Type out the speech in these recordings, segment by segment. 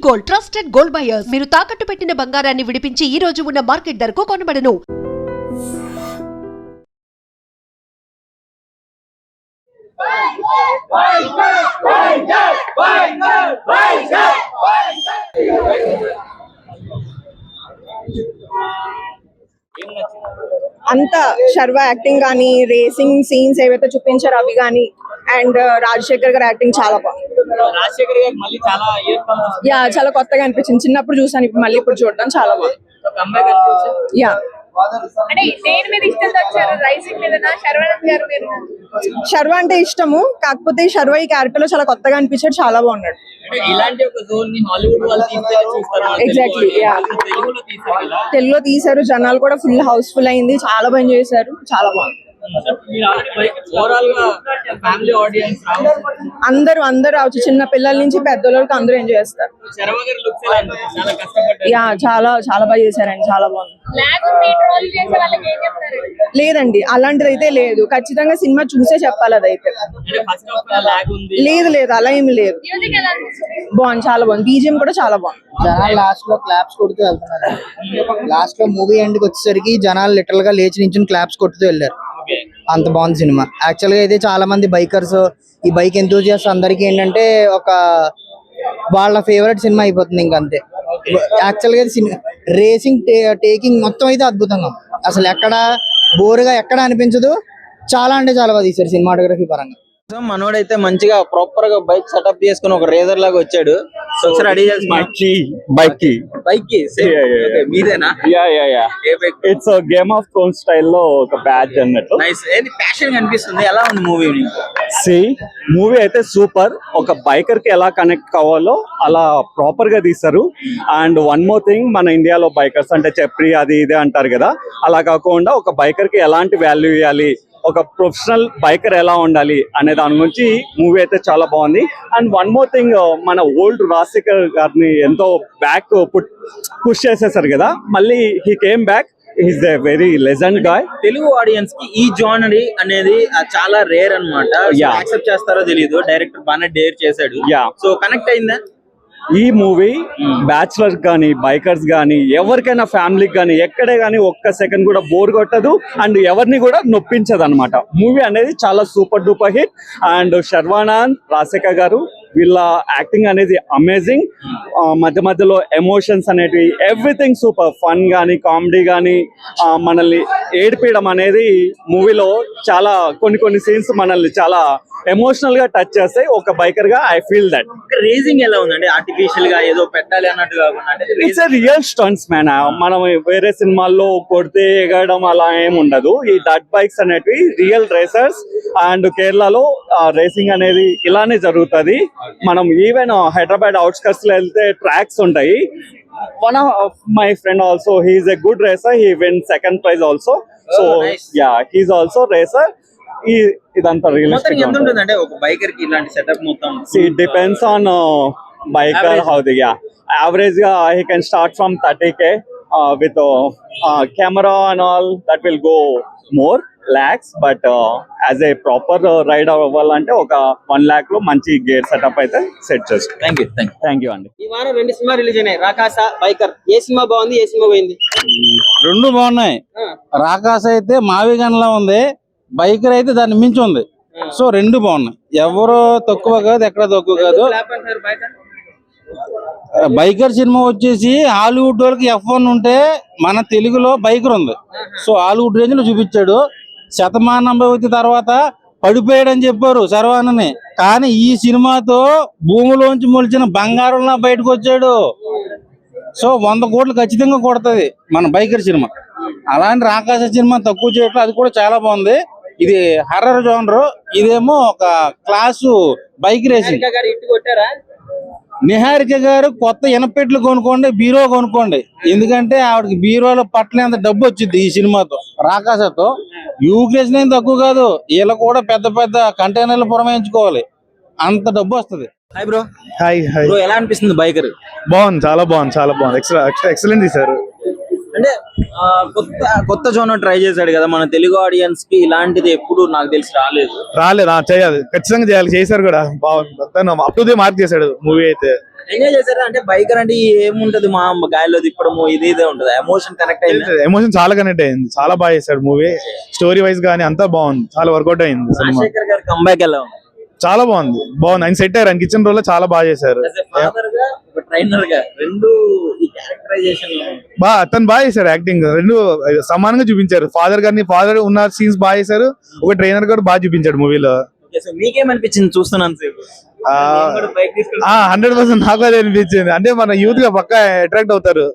Gold, trusted gold buyers. మీరు తాకట్టు పెట్టిన బంగారాన్ని విడిపించి ఈ రోజు ఉన్న మార్కెట్ ధరకు కొనబడను. అంత శర్వ యాక్టింగ్ కానీ రేసింగ్ సీన్స్ ఏవైతే చూపించారో అవి కానీ అండ్ రాజశేఖర్ గారి యాక్టింగ్ చాలా బాగుంది. చాలా కొత్తగా అనిపించింది. చిన్నప్పుడు చూసాను, ఇప్పుడు మళ్ళీ ఇప్పుడు చూడడం చాలా బాగుంది. శర్వ అంటే ఇష్టము, కాకపోతే శర్వ ఈ క్యారెక్టర్ లో చాలా కొత్తగా అనిపించాడు, చాలా బాగున్నాడు. ఎగ్జాక్ట్లీ, తెలుగులో తీశారు, జనాలు కూడా ఫుల్ హౌస్ఫుల్ అయింది, చాలా బాగా చేశారు, చాలా బాగుంది. అందరూ రావచ్చు, చిన్న పిల్లల నుంచి పెద్దల వరకు అందరూ ఎంజాయ్ చేస్తారు. చాలా చాలా బాగా చేశారండి, చాలా బాగుంది. లేదండి, అలాంటిది అయితే లేదు, ఖచ్చితంగా సినిమా చూసే చెప్పాలి. అదైతే లేదు, అలా ఏమి లేదు, బాగుంది, చాలా బాగుంది. బీజిఎం కూడా చాలా బాగుంది. జనాలు లాస్ట్ లో క్లాప్స్ కొడుతూ వెళ్తున్నారు. లాస్ట్ లో మూవీ ఎండ్కి వచ్చేసరికి జనాలు లిటరల్ గా లేచి నుంచి క్లాప్స్ కొడుతూ వెళ్ళారు. అంత బాగుంది సినిమా. యాక్చువల్ గా అయితే చాలా మంది బైకర్స్, ఈ బైక్ ఎంతూజియాస్ట్ అందరికి ఏంటంటే ఒక వాళ్ళ ఫేవరెట్ సినిమా అయిపోతుంది ఇంకంతే. యాక్చువల్ గా రేసింగ్ టేకింగ్ మొత్తం అయితే అద్భుతంగా, అసలు ఎక్కడ బోరుగా ఎక్కడ అనిపించదు. చాలా అంటే చాలా బాగా తీశారు సినిమాటోగ్రఫీ పరంగా. మనోడైతే మంచిగా ప్రాపర్ గా బైక్ సెటప్ చేసుకుని ఒక రేజర్ లాగా వచ్చాడు. ఒకసారి రెడీ చేసి బైక్ మీదేనా? ఇట్స్ గేమ్ ఆఫ్ థ్రోన్స్ స్టైల్లో ఒక బ్యాచ్ అన్నట్టు. ప్యాషన్ కనిపిస్తుంది. ఎలా ఉంది మూవీ? మూవీ అయితే సూపర్. ఒక బైకర్ కి ఎలా కనెక్ట్ కావాలో అలా ప్రాపర్ గా తీస్తారు. అండ్ వన్ మోర్ థింగ్, మన ఇండియాలో బైకర్స్ అంటే చెప్రి అది ఇదే అంటారు కదా, అలా కాకుండా ఒక బైకర్ కి ఎలాంటి వాల్యూ ఇవ్వాలి, ఒక ప్రొఫెషనల్ బైకర్ ఎలా ఉండాలి అనే దాని గురించి మూవీ అయితే చాలా బాగుంది. అండ్ వన్ మోర్ థింగ్, మన ఓల్డ్ రాజశేఖర్ గారిని ఎంతో బ్యాక్ పుష్ చేసేసారు కదా, మళ్ళీ he came back. Is a very legend guy. Telugu audience కి ఈ జానరీ అనేది చాలా రేర్ అన్నమాట. యాక్సెప్ట్ చేస్తారో తెలియదు, డైరెక్టర్ బాగా డేర్ చేశాడు. సో కనెక్ట్ అయిందా ఈ మూవీ? బ్యాచులర్ కానీ బైకర్స్ కానీ ఎవరికైనా ఫ్యామిలీకి కానీ ఎక్కడే కానీ ఒక్క సెకండ్ కూడా బోర్ కొట్టదు అండ్ ఎవరిని కూడా నొప్పించదు అనమాట. మూవీ అనేది చాలా super duper hit. And Sharwanand, Rajasekhar గారు వీళ్ళ యాక్టింగ్ అనేది అమేజింగ్. మధ్య మధ్యలో ఎమోషన్స్ అనేటివి ఎవ్రీథింగ్ సూపర్. ఫన్ కానీ కామెడీ కానీ మనల్ని ఏడిపించడం అనేది మూవీలో చాలా కొన్ని సీన్స్ మనల్ని చాలా ఎమోషనల్ గా టచ్ చేస్తాయి. ఒక బైకర్ గా ఐ ఫీల్ దట్. రేసింగ్ ఎలా ఉందండి? ఆర్టిఫిషియల్ గా ఏదో పెట్టాలి అన్నట్టు కాకుండా it's a real stunts man. మనం వేరే సినిమాల్లో కొడితే ఎగడం అలా ఏమి ఉండదు. ఈ డట్ బైక్స్ అనేటివి రియల్ రేసర్స్. అండ్ కేరళలో రేసింగ్ అనేది ఇలానే జరుగుతుంది. మనం ఈవెన్ హైదరాబాద్ అవుట్స్కట్స్ లో వెళ్తే ట్రాక్స్ ఉంటాయి. One of my friend also, he is a good racer. He win second prize also. So yeah, he's also racer. ఇదంతా రియలిస్టిక్ గా ఉంటుంది. అంటే ఒక బైకర్ కి ఇలాంటి సెటప్ మొత్తం it depends on biker how they average ga he can start from 30k with camera and all that will go more lakhs, but as a proper rider అవ్వాలంటే ఒక 1 lakh లో మంచి గేర్ సెటప్ అయితే set చేస్తాం. Thank you అండి. ఈ వారం 2 cinema release అయినాయి, రాకాస, బైకర్. ఏ సినిమా బాగుంది, ఏ సినిమా పోయింది? రెండు బాగున్నాయి. రాకాస అయితే మావిగన్లా ఉంది, బైకర్ అయితే దాన్ని మించి ఉంది. సో రెండు బాగున్నాయి. ఎవరు తక్కువ కాదు, ఎక్కడ తక్కువ కాదు. బైకర్ సినిమా వచ్చేసి హాలీవుడ్ వాళ్ళకి F1 ఉంటే మన తెలుగులో బైకర్ ఉంది. సో హాలీవుడ్ రేంజ్ లో చూపించాడు. శతమానం భవతి తర్వాత పడిపోయాడని చెప్పారు శర్వానందని, కానీ ఈ సినిమాతో భూమిలోంచి మొలిచిన బంగారంలా బయటకు వచ్చాడు. సో 100 కోట్లు ఖచ్చితంగా కొడుతుంది మన బైకర్ సినిమా. అలాంటి రాకాస సినిమా తక్కువ చేయటం, అది కూడా చాలా బాగుంది. ఇది హర్రర్ జోనర్, ఇదేమో ఒక క్లాసు బైక్ రేసింగ్. నిహారిక గారు కొత్త ఇనపెట్లు కొనుక్కోండి, బీరో కొనుక్కోండి, ఎందుకంటే ఆవిడకి బీరోలో పట్టలేంత డబ్బు వచ్చింది ఈ సినిమాతో. రాకాసతో యూకేషన్ ఏం తక్కువ కాదు, వీళ్ళు కూడా పెద్ద పెద్ద కంటైనర్లు పురమాయించుకోవాలి, అంత డబ్బు వస్తుంది. Hi bro. హాయ్ బ్రో, ఎలా అనిపిస్తుంది బైకర్? బాగుంది, చాలా బాగుంది. ఎక్సలెంట్ తీశారు. అంటే కొత్త జోనర్ ట్రై చేశాడు కదా, మన తెలుగు ఆడియన్స్ కి ఇలాంటిది ఎప్పుడు నాకు తెలిసి రాలేదు. చేయాలి, ఖచ్చితంగా చేయాలి, చేశారు కూడా. బాగుంది, అప్ టు ది మార్క్ చేశాడు మూవీ అయితే. ఎంజాయ్ చేశారా? అంటే బైకర్ అంటే ఏముంటది, మా గాలిలో తిప్పడము ఇదే ఉంటది, ఎమోషన్ కనెక్ట్ అయింది. ఎమోషన్ చాలా కనెక్ట్ అయింది, చాలా బాగా చేశాడు మూవీ. స్టోరీ వైజ్ గానీ అంతా బాగుంది, చాలా వర్కౌట్ అయింది సినిమా. రాజశేఖర్ గారి కంబ్యాక్ ఎలా ఉంది? చాలా బాగుంది. ఆయన సెట్ అయ్యారు, ఆయన కిచెన్ రోల్ లో చాలా బాగా చేశారు. ఫాదర్ గా ఒక ట్రైనర్ గా రెండు ఈ క్యారెక్టరైజేషన్ అతను బాగా చేశారు. యాక్టింగ్ రెండు సమానంగా చూపించారు. ఫాదర్ ఉన్న సీన్స్ బాగా చేశారు, ఒక ట్రైనర్ కూడా బాగా చూపించాడు మూవీలో. మీకేమనిపించింది చూస్తున్నాను సేపు? 100% నాకు అదే అనిపించింది. అంటే మన యూత్ గా పక్కా అట్రాక్ట్ అవుతారు.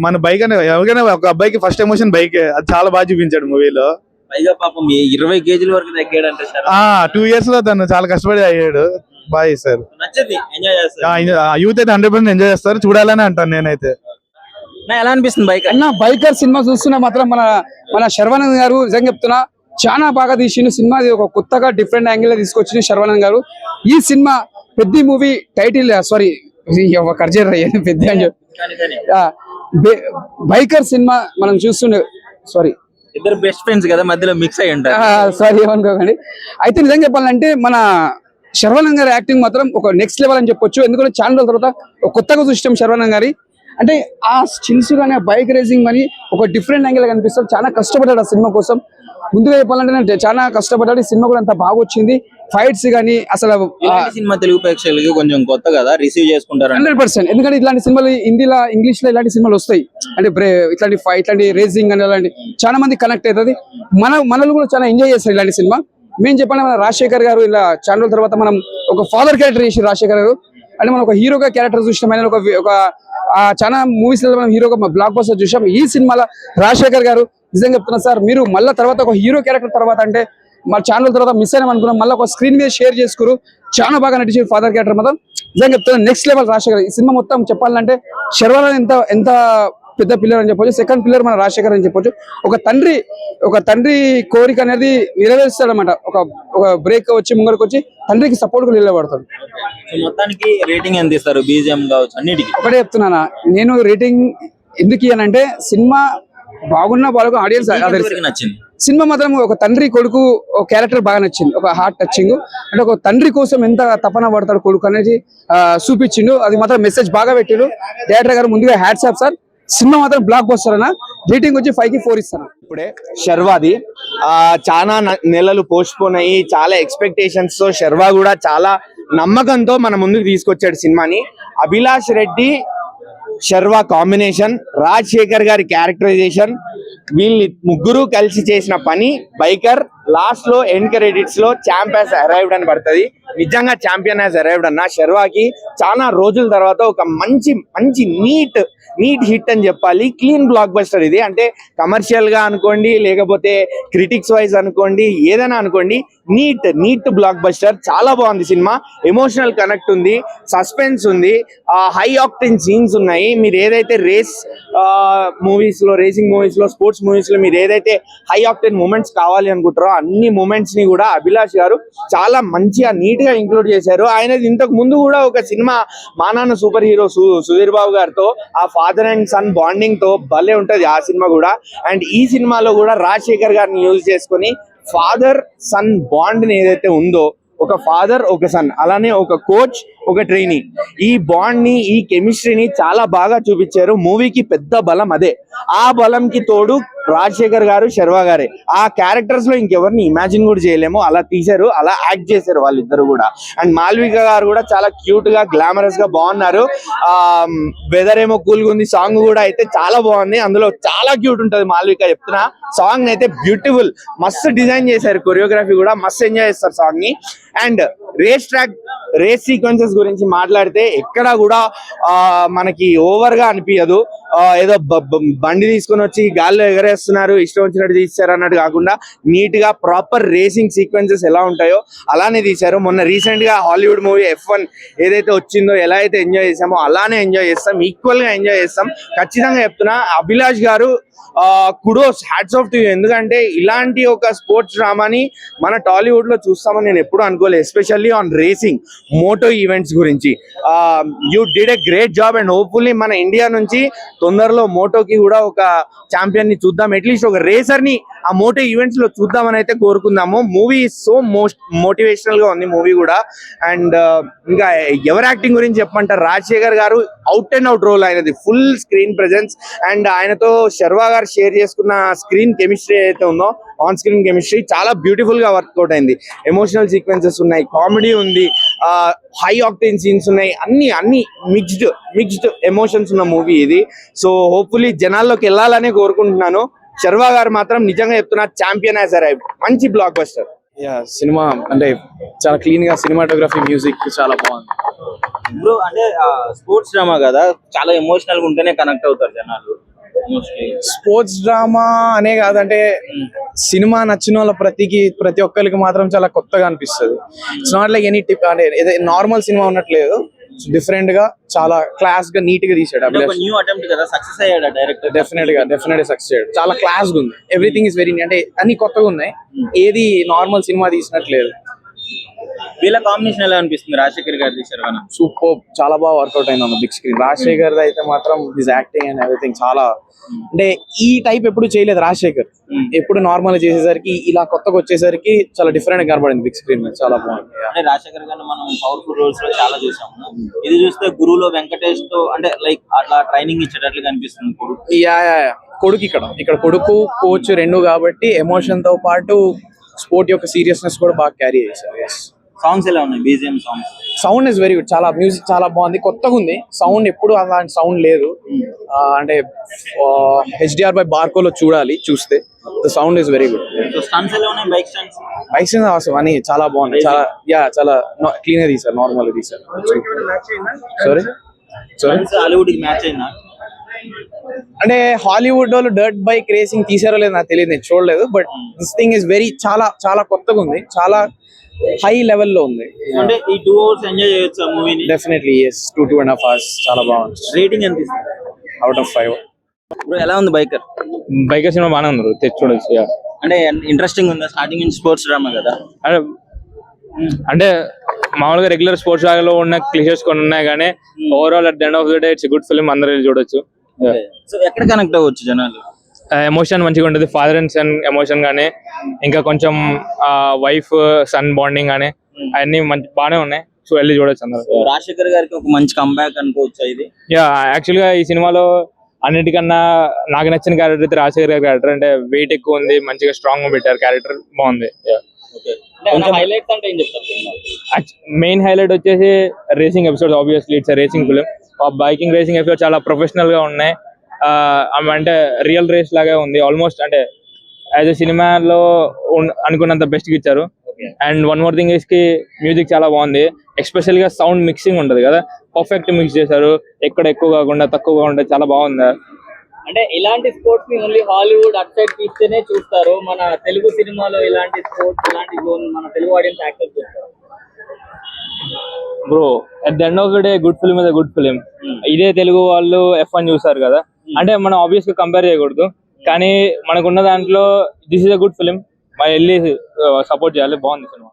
మన బైక్ అనే ఎవరికైనా ఒక అబ్బాయికి ఫస్ట్ ఎమోషన్ బైక్, అది చాలా బాగా చూపించాడు మూవీలో. పైగా పాపం 20 kg వరకు తగ్గాడంటే 2 years లో తను చాలా కష్టపడి అయ్యాడు. బాగా చేశారు. నచ్చింది, ఎంజాయ్ చేస్తారు. యూత్ అయితే 100% ఎంజాయ్ చేస్తారు, చూడాలని అంటాను నేనైతే. ఎలా అనిపిస్తుంది బైక్? అన్న బైకర్ సినిమా చూస్తున్నా మాత్రం మన శర్వానంద్ గారు నిజంగా చెప్తున్నా చాలా బాగా తీసిండు సినిమా. ఒక కొత్తగా డిఫరెంట్ యాంగిల్ లో తీసుకొచ్చింది శర్వానంద్ గారు. ఈ సినిమా పెద్ద మూవీ టైటిల్ సారీ కర్జర్ పెద్ద బైకర్ సినిమా మనం చూస్తుండే. సారీ, ఇద్దరు బెస్ట్ ఫ్రెండ్స్ కదా, మధ్యలో మిక్స్ అయ్యి ఉంటారు. సారీ ఏమనుకోకండి. అయితే నిజంగా చెప్పాలంటే మన శర్వానంద్ గారి యాక్టింగ్ మాత్రం ఒక నెక్స్ట్ లెవెల్ అని చెప్పొచ్చు. ఎందుకంటే చాలా రోజుల తర్వాత ఒక కొత్తగా చూసాం శర్వానంద్ గారి. అంటే ఆ స్కిల్స్ కానీ బైక్ రేసింగ్ కానీ ఒక డిఫరెంట్ యాంగిల్ కనిపిస్తారు. చాలా కష్టపడ్డాడు ఆ సినిమా కోసం. ముందుగా చెప్పాలంటే చాలా కష్టపడ్డాడు. ఈ సినిమా కూడా అంత బాగా వచ్చింది. ఫైట్స్ కానీ అసలు సినిమా తెలుగు ప్రేక్షకులకి కొంచెం కొత్త కదా, రిసీవ్ చేసుకుంటారు 100%. ఎందుకంటే ఇట్లాంటి సినిమాలు హిందీలో ఇంగ్లీష్ లో ఇలాంటి సినిమాలు వస్తాయి. అంటే ఇట్లాంటి రేసింగ్ అని అలాంటి చాలా మంది కనెక్ట్ అవుతుంది. మనలు కూడా చాలా ఎంజాయ్ చేస్తారు ఇలాంటి సినిమా. మేము చెప్పాలి, మన రాజశేఖర్ గారు ఇలా చాలా రోజుల తర్వాత మనం ఒక ఫాదర్ క్యారెక్టర్ చేసి రాజశేఖర్ గారు అంటే మనం ఒక హీరోగా క్యారెక్టర్ చూసినాం. ఆయన ఒక చాలా మూవీస్ లో మనం హీరోగా బ్లాక్ బస్టర్ చూసాం. ఈ సినిమాలో రాజశేఖర్ గారు నిజంగా చెప్తున్నా సార్, మీరు మళ్ళీ తర్వాత ఒక హీరో క్యారెక్టర్ తర్వాత అంటే మన ఛానల్ తర్వాత మిస్ అయినా అనుకున్నాం, మళ్ళీ ఒక స్క్రీన్ మీద షేర్ చేసుకురు. చాలా బాగా నటించారు ఫాదర్ క్యారెక్టర్ మాత్రం. నిజంగా చెప్తున్నా నెక్స్ట్ లెవెల్ రాజశేఖర్. ఈ సినిమా మొత్తం చెప్పాలంటే శర్వానంద్ ఎంత పెద్ద పిల్లర్ అని చెప్పొచ్చు. సెకండ్ పిల్లర్ మన రాజశేఖర్ అని చెప్పొచ్చు. ఒక తండ్రి కోరిక అనేది నెరవేరుస్తాడు అనమాట. ఒక బ్రేక్ వచ్చి ముంగడికి వచ్చి తండ్రికి సపోర్ట్ గా నిలబడతాడు. మొత్తానికి రేటింగ్ ఎంత ఇస్తారు? బీజిఎం కావచ్చు అన్నిటికీ ఒకటే చెప్తున్నానా, నేను రేటింగ్ ఎందుకు ఇయ్యానంటే సినిమా బాగున్నా బాగా ఆడియన్స్ నచ్చింది. సినిమా మాత్రం ఒక తండ్రి కొడుకు క్యారెక్టర్ బాగా నచ్చింది. ఒక హార్ట్ టచింగ్. అంటే ఒక తండ్రి కోసం ఎంత తపన పడతాడు కొడుకు అనేది చూపించిండు. అది మాత్రం మెసేజ్ బాగా పెట్టిండు డైరెక్టర్ గారు. ముందుగా హ్యాట్స్ ఆఫ్ సార్. సినిమా మాత్రం బ్లాక్ బస్టర్ అన్న. రేటింగ్ వచ్చి 5 కి 4 ఇస్తాను. ఇప్పుడే శర్వాది చాలా నెలలు పోస్ట్ పోన్ అయ్యి చాలా ఎక్స్పెక్టేషన్స్ తో శర్వా కూడా చాలా నమ్మకంతో మన ముందుకు తీసుకొచ్చాడు సినిమాని. అభిలాష్ రెడ్డి శర్వా కాంబినేషన్, రాజశేఖర్ గారి క్యారెక్టరైజేషన్, వీళ్ళు ముగ్గురు కలిసి చేసిన పని బైకర్. లాస్ట్ లో ఎండ్ క్రెడిట్స్ లో ఛాంప్ హాస్ అరైవ్డ్ అని పడుతుంది. నిజంగా ఛాంపియన్ హాస్ అరైవ్డ్ అన్న. శర్వాకి చాలా రోజుల తర్వాత ఒక మంచి నీట్ హిట్ అని చెప్పాలి. క్లీన్ బ్లాక్ బస్టర్ ఇది. అంటే కమర్షియల్ గా అనుకోండి, లేకపోతే క్రిటిక్స్ వైజ్ అనుకోండి, ఏదైనా అనుకోండి, నీట్ బ్లాక్ బస్టర్. చాలా బాగుంది సినిమా. ఎమోషనల్ కనెక్ట్ ఉంది, సస్పెన్స్ ఉంది, హై ఆక్టెన్ సీన్స్ ఉన్నాయి. మీరు ఏదైతే మూవీస్ లో, రేసింగ్ మూవీస్ లో, స్పోర్ట్స్ మూవీస్ లో మీరు ఏదైతే హై ఆక్టెన్ మూమెంట్స్ కావాలి అనుకుంటారో అన్ని మూమెంట్స్ ని కూడా అభిలాష్ గారు చాలా మంచిగా నీట్ గా ఇంక్లూడ్ చేశారు. ఆయన ఇంతకు ముందు కూడా ఒక సినిమా మా నాన్న సూపర్ హీరో సుధీర్ బాబు గారితో ఆ ఫాదర్ అండ్ సన్ బాండింగ్ తో భలే ఉంటది ఆ సినిమా కూడా. అండ్ ఈ సినిమాలో కూడా రాజశేఖర్ గారిని యూజ్ చేసుకుని ఫాదర్ సన్ బాండ్ ని ఏదైతే ఉందో, ఒక ఫాదర్ ఒక సన్, అలానే ఒక కోచ్ ఒక ట్రైనీ, ఈ బాండ్ ని ఈ కెమిస్ట్రీని చాలా బాగా చూపించారు. మూవీకి పెద్ద బలం అదే. ఆ బలంకి తోడు రాజశేఖర్ గారు, శర్వా గారే. ఆ క్యారెక్టర్స్ లో ఇంకెవరిని ఇమాజిన్ కూడా చేయలేము. అలా తీశారు, అలా యాక్ట్ చేశారు వాళ్ళిద్దరు కూడా. అండ్ మాల్విక గారు కూడా చాలా క్యూట్ గా గ్లామరస్ గా బాగున్నారు. వెదర్ ఏమో కూల్ గా ఉంది. సాంగ్ కూడా అయితే చాలా బాగుంది. అందులో చాలా క్యూట్ ఉంటది మాల్విక. చెప్తున్నా, సాంగ్ అయితే బ్యూటిఫుల్, మస్తు డిజైన్ చేశారు. కొరియోగ్రఫీ కూడా మస్తు ఎంజాయ్ చేస్తారు సాంగ్ ని. అండ్ రేస్ సీక్వెన్సెస్ గురించి మాట్లాడితే ఎక్కడా కూడా మనకి ఓవర్ గా అనిపించదు. ఏదో బండి తీసుకొని వచ్చి గాల్లో ఎగరేస్తున్నారు, ఇష్టం వచ్చినట్టు తీశారు అన్నట్టు కాకుండా నీట్ గా ప్రాపర్ రేసింగ్ సీక్వెన్సెస్ ఎలా ఉంటాయో అలానే తీశారు. మొన్న రీసెంట్ గా హాలీవుడ్ మూవీ F1 ఏదైతే వచ్చిందో, ఎలా అయితే ఎంజాయ్ చేసామో అలానే ఎంజాయ్ చేస్తాం, ఈక్వల్ గా ఎంజాయ్ చేస్తాం. ఖచ్చితంగా చెప్తున్నా, అభిలాష్ గారు kudos, hats off to you. ఎందుకంటే ఇలాంటి ఒక స్పోర్ట్స్ డ్రామాని మన టాలీవుడ్ లో చూస్తామని నేను ఎప్పుడు అనుకోలేదు. Especially on racing, moto events గురించి you did a great job. And hopefully మన ఇండియా నుంచి తొందరలో మోటోకి కూడా ఒక ఛాంపియన్ ని చూద్దాం చూద్దాం, అట్లీస్ట్ ఒక రేసర్ ని ఆ మోటో ఈవెంట్స్ లో చూద్దామని అయితే కోరుకుందాము. మూవీ సో మోటివేషనల్ గా ఉంది మూవీ కూడా. అండ్ ఇంకా ఎవరి యాక్టింగ్ గురించి చెప్పమంటారు, రాజశేఖర్ గారు అవుట్ అండ్ అవుట్ రోల్ అయినది, ఫుల్ స్క్రీన్ ప్రెజెన్స్. అండ్ ఆయనతో శర్వా గారు షేర్ చేసుకున్న స్క్రీన్ కెమిస్ట్రీ అయితే ఉందో, ఆన్ స్క్రీన్ కెమిస్ట్రీ చాలా బ్యూటిఫుల్ గా వర్కౌట్ అయింది. ఎమోషనల్ సీక్వెన్సెస్ ఉన్నాయి, కామెడీ ఉంది, హై ఆక్టేన్ సీన్స్ ఉన్నాయి, అన్ని మిక్స్డ్ ఎమోషన్స్ ఉన్న మూవీ ఇది. సో హోప్ఫుల్లీ జనాల్లోకి వెళ్ళాలనే కోరుకుంటున్నాను. శర్వా గారు మాత్రం నిజంగా చెప్తున్నా, ఛాంపియన్ యాజ్ అరైవ్, మంచి బ్లాక్ బస్టర్. సినిమా అంటే చాలా క్లీన్ గా, సినిమాటోగ్రఫీ, మ్యూజిక్ చాలా బాగుంది బ్రో. అంటే స్పోర్ట్స్ డ్రామా కదా, చాలా ఎమోషనల్ గా ఉంటేనే కనెక్ట్ అవుతారు జనాలు. స్పోర్ట్స్ డ్రామా అనే కాదంటే సినిమా నచ్చిన వాళ్ళ ప్రతి ఒక్కరికి మాత్రం చాలా కొత్తగా అనిపిస్తుంది. It's not like any tip, అంటే నార్మల్ సినిమా ఉన్నట్లేదు, డిఫరెంట్ గా చాలా క్లాస్ గా నీట్ గా తీసాడు. న్యూ అటెంప్ట్ కదా, సక్సెస్ అయ్యాడు డైరెక్టర్. డెఫినెట్ గా సక్సెస్ అయ్యాడు. చాలా క్లాస్ గా ఉంది, ఎవ్రీథింగ్ ఇస్ వెరీ, అంటే అన్ని కొత్తగా ఉన్నాయి, ఏది నార్మల్ సినిమా తీసినట్లేదు. వీళ్ళ కాంబినేషన్ ఎలా అనిపిస్తుంది, రాజశేఖర్ గారు తీశారు కదా? సూపర్, చాలా బాగా వర్కౌట్ అయింది బిగ్ స్క్రీన్. రాజశేఖర్ అయితే మాత్రం హిస్ యాక్టింగ్ అండ్ ఎవ్రీథింగ్ చాలా, అంటే ఈ టైప్ ఎప్పుడు చేయలేదు రాజశేఖర్. ఎప్పుడు నార్మల్ చేసేసరికి, ఇలా కొత్తగా వచ్చేసరికి చాలా డిఫరెంట్ గా కనబడింది బిగ్ స్క్రీన్. చాలా బాగుంది. అంటే రాజశేఖర్ గారిని మనం పవర్ఫుల్ రోల్స్ లో చాలా చూసాము. ఇది చూస్తే గురువులో వెంకటేష్ తో అంటే లైక్ అట్లా ట్రైనింగ్ ఇచ్చేటట్లుగా అనిపిస్తుంది కొడుకు. కొడుకు ఇక్కడ కొడుకు కోచ్ రెండు కాబట్టి ఎమోషన్ తో పాటు స్పోర్ట్ యొక్క సీరియస్నెస్ కూడా బాగా క్యారీ చేశారు. సాంగ్స్ ఎలా ఉన్నాయి, BGM songs? Sound is very good, చాలా మ్యూజిక్ చాలా బాగుంది, కొత్తగా ఉంది సౌండ్, ఎప్పుడు అలాంటి సౌండ్ లేదు. అంటే HDR బై బార్కోలో చూస్తే the sound is very good. Stunts ఎలా ఉన్నాయి, బైక్ స్టంట్స్ అవసరం అని చాలా బాగుంది, చాలా క్లీన్ గా తీసారు, నార్మల్ గా తీసారు. సారీ హాలీవుడ్ కి మ్యాచ్ అయినా? అంటే హాలీవుడ్ వాళ్ళు డర్ట్ బైక్ రేసింగ్ తీసారో లేదు నాకు తెలియదు, నేను చూడలేదు. But this thing is very చాలా కొత్తగా ఉంది, చాలా హై లెవెల్లో ఉంది. అంటే ఈ 2 hours ఎంజాయ్ చేయొచ్చు ఆ మూవీని? డెఫినెట్లీ yes, 2.5 hours చాలా బాగుంది. రేటింగ్ ఎంత ఇస్తారు? Out of 5. బ్రో ఎలా ఉంది బైకర్? బైకర్ సినిమా బాగానే ఉంది, తెచ్చి చూడొచ్చు. అంటే ఇంట్రెస్టింగ్ ఉందా? స్టార్టింగ్ నుంచి స్పోర్ట్స్ డ్రామా కదా, అంటే మామూలుగా రెగ్యులర్ స్పోర్ట్స్ లో ఉన్న క్లిషర్స్ కొన్ని ఉన్నాయి, కానీ overall at the end of the day it's good film, అందరూ చూడొచ్చు. సో ఎక్కడ కనెక్ట్ అవ్వచ్చు జనాలు? ఎమోషన్ మంచిగా ఉంటుంది, ఫాదర్ అండ్ సన్ ఎమోషన్ గానీ, ఇంకా కొంచెం వైఫ్ సన్ బాండింగ్ గానీ, అవన్నీ బాగానే ఉన్నాయి. సో వెళ్ళి చూడొచ్చు అందరూ. రాజశేఖర్ గారికి ఒక మంచి కంబ్యాక్ అనుకోవచ్చు ఇది. యాక్చువల్ గా ఈ సినిమాలో అన్నిటికన్నా నాకు నచ్చిన క్యారెక్టర్ అయితే రాజశేఖర్ గారి క్యారెక్టర్. అంటే వెయిట్ ఎక్కువ ఉంది, మంచిగా స్ట్రాంగ్ గా పెట్టారు, క్యారెక్టర్ బాగుంది. హైలైట్స్ అంటే ఏం చెప్తారు? మెయిన్ హైలైట్ వచ్చేసి racing episodes. Obviously it's racing film. Biking racing episode చాలా ప్రొఫెషనల్ గా ఉన్నాయి, అంటే రియల్ రేస్ లాగా ఉంది ఆల్మోస్ట్. అంటే యాజ్ ఎ సినిమాలో అనుకున్నంత బెస్ట్ గా ఇచ్చారు. And one more thing is కి మ్యూజిక్ చాలా బాగుంది, ఎస్పెషల్ గా సౌండ్ మిక్సింగ్ ఉంటది కదా, పర్ఫెక్ట్ మిక్స్ చేశారు, ఎక్కడ ఎక్కువ కాకుండా తక్కువ కాకుండా చాలా బాగుంది. అంటే ఇలాంటి స్పోర్ట్స్ ని ఓన్లీ హాలీవుడ్ అట్ సైడ్ తీస్తేనే చూస్తారు, మన తెలుగు సినిమాలో ఇలాంటి స్పోర్ట్స్ ఇలాంటి జోన్ మన తెలుగు ఆడియన్స్ యాక్సెప్ట్ చేస్తారు. Bro at the end of the day good film is good film. ఇదే తెలుగు వాళ్ళు F1 చూసారు కదా, అంటే మనం ఆబ్వియస్ గా కంపేర్ చేయకూడదు, కానీ మనకున్న దాంట్లో this is a good film, వెళ్ళి సపోర్ట్ చేయాలి, బాగుంది సినిమా.